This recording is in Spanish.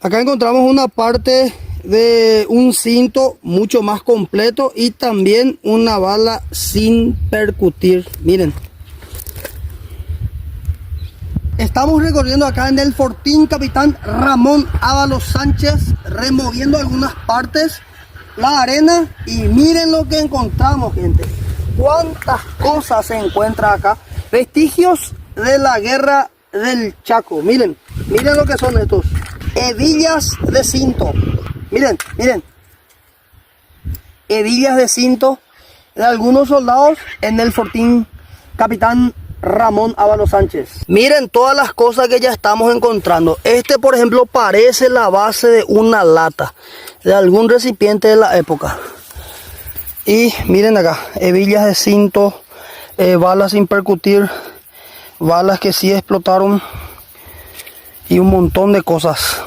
Acá encontramos una parte de un cinto mucho más completo y también una bala sin percutir. Miren. Estamos recorriendo acá en el Fortín Capitán Ramón Ábalos Sánchez, removiendo algunas partes, la arena, y miren lo que encontramos, gente. Cuántas cosas se encuentra acá. Vestigios de la guerra del Chaco. Miren lo que son estos. Hebillas de cinto. Miren. Hebillas de cinto de algunos soldados en el Fortín Capitán Ramón Ábalos Sánchez. Miren todas las cosas que ya estamos encontrando. Este, por ejemplo, parece la base de una lata, de algún recipiente de la época. Y miren acá, hebillas de cinto, balas sin percutir, balas que sí explotaron y un montón de cosas.